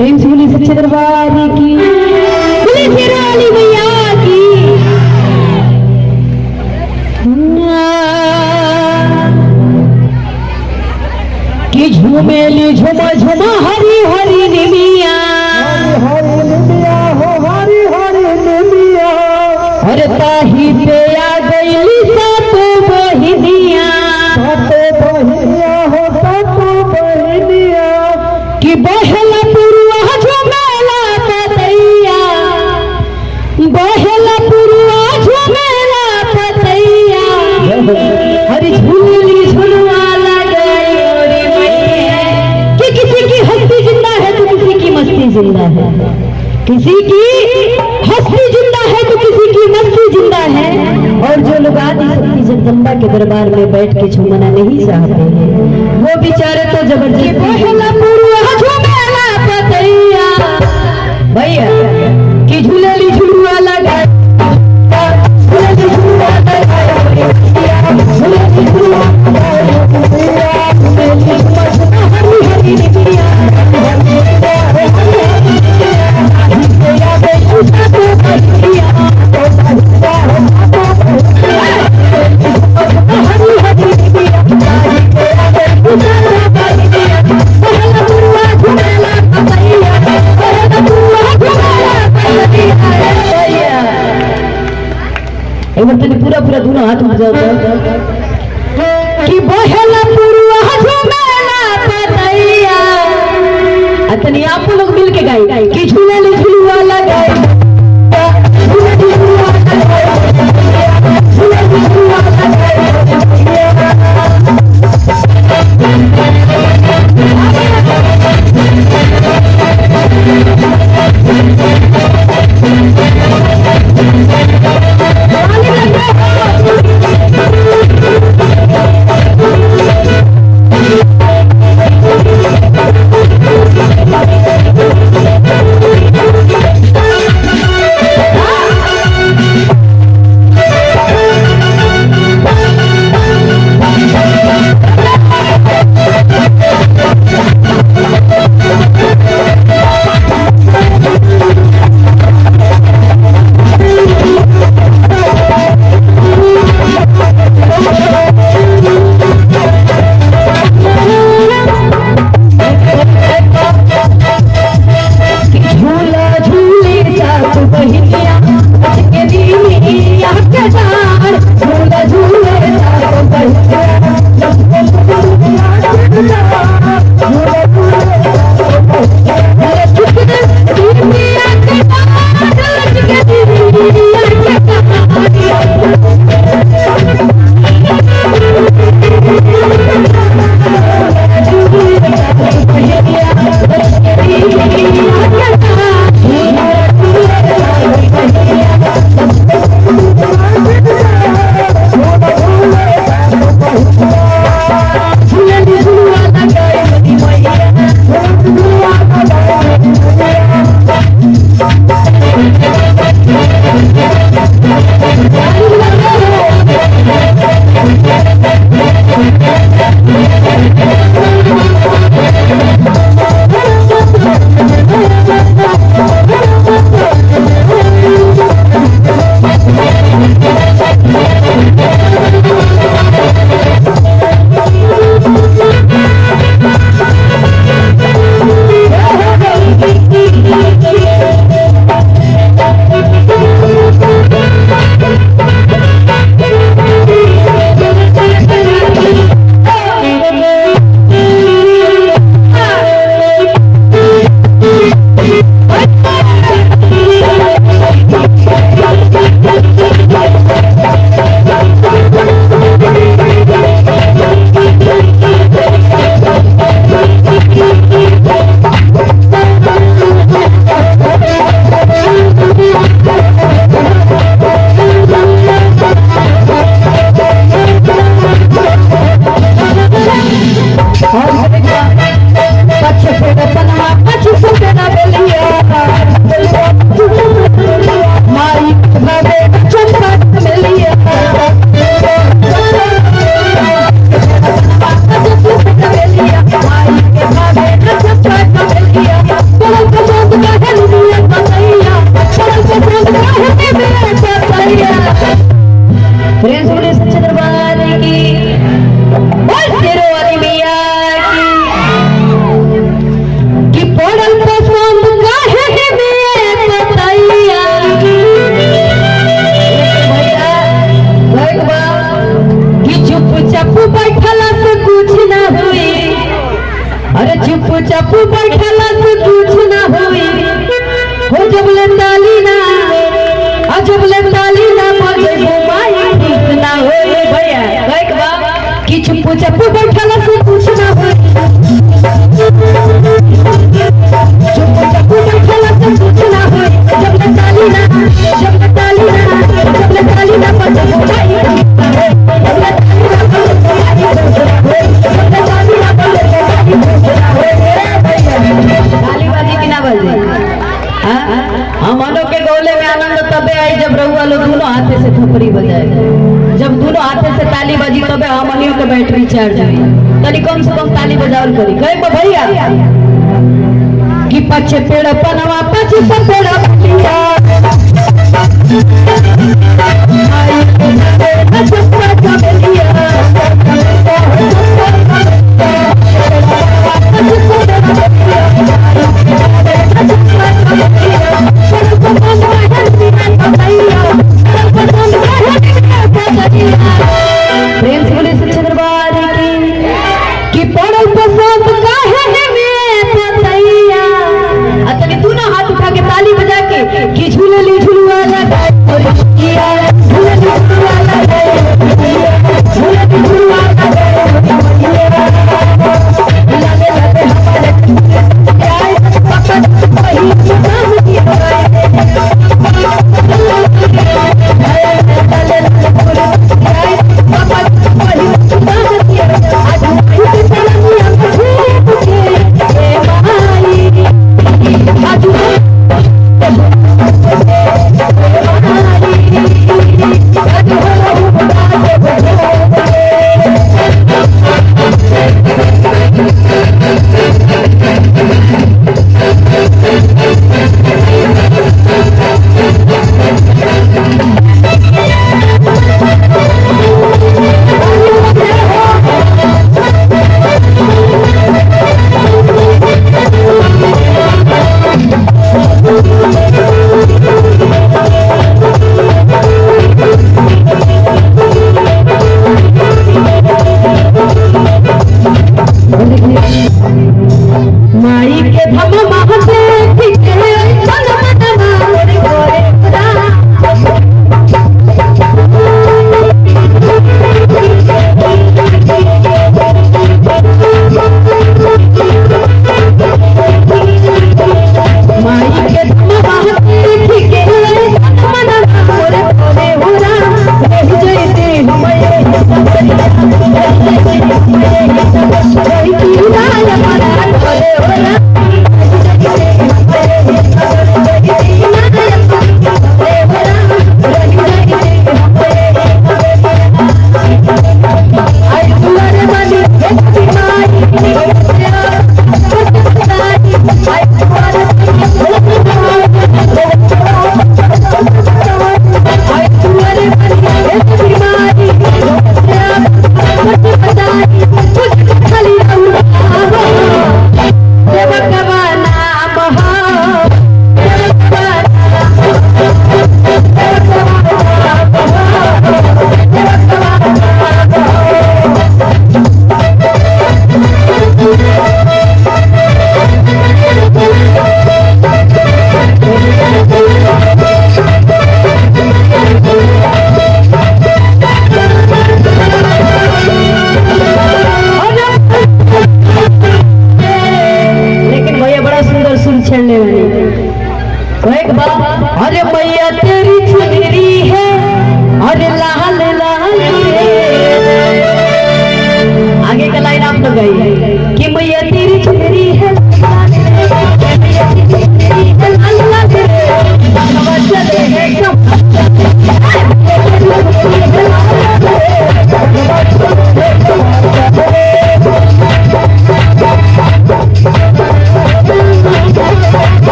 प्रेम से बोली सच्चे दरबार की, बोली शेरावाली मैया की। कि झूमेली झुमा झुमा हरी हरी निमिया, हरी निमिया हो हरी हरी निमिया। और ताही पे आ गई सातो बहिनिया, सातो बहिनिया हो सातो बहिनिया। कि बहला पुरुआ झुमेला पतैया, बहला पुरुआ झुमेला पतैया। हरी झूली झुलवा लगाई मोरी मैया। कि किसी की हस्ती जिंदा है तो किसी की मस्ती जिंदा है, किसी की हस्ती जिंदा है तो किसी की मस्ती जिंदा है। और जो लोग आदि शक्ति जगदम्बा के दरबार में बैठ के झूमना नहीं चाहते हैं वो बेचारे तो जबरदस्ती भैया कि झूलेली झुलुआ लगा, पूरा पूरा दोनों हाथ उठ जाओ कि बहला पुरुआ झुमेला पतैया। अतनी आप लोग मिल के गाई कि झूलेली झुलुआ लगाई, झूलेली झुलुआ लगाई, झूलेली झुलुआ लगाई। हाथे से थोपड़ी बजाए। जब दोनों हाथे से ताली बजी तबे हमनियों के बैटरी चार्ज हुई। तनी कम से कम ताली बजावल करी। कहे भैया कि पछे पेड़ पनवा पछे पेड़ बतिया कि झूले झुलवा लगा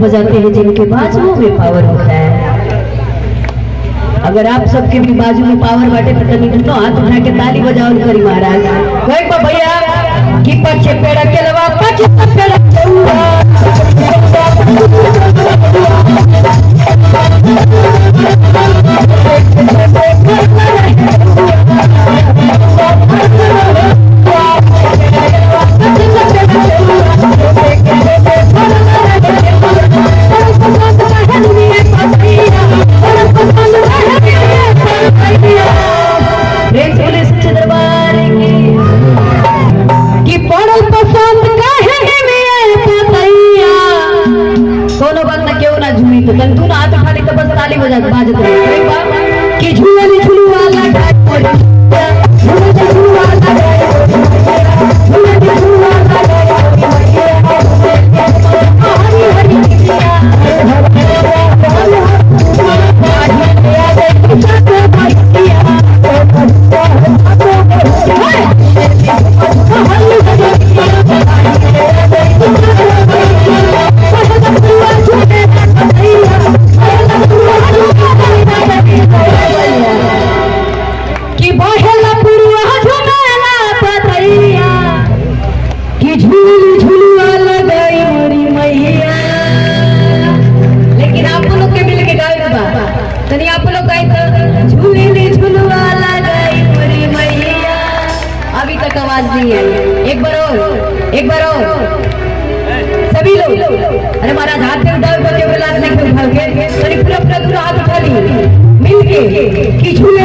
लोग बजाते हैं जिनके बाजुओं में पावर होता है। अगर आप सबके भी बाजू में पावर बाटे तो तनी दोनों हाथ उठा के ताली बजाओ करी महाराज। कोई बा भैया कि पछे पेड़ के लवा पछे पेड़ दरबार की पड़ल पसंद कोनो बात ना क्यों ना झूमी तो तन तू ना हाथ उठा ली तो बस ताली बजा बाजत रहे कि झूली झूलू वाला एक बार और सभी लोग। अरे महाराज हाथ से उठाओ तो केवल हाथ नहीं उठाओगे, पूरा पूरा हाथ उठा ली मिल के कि झूले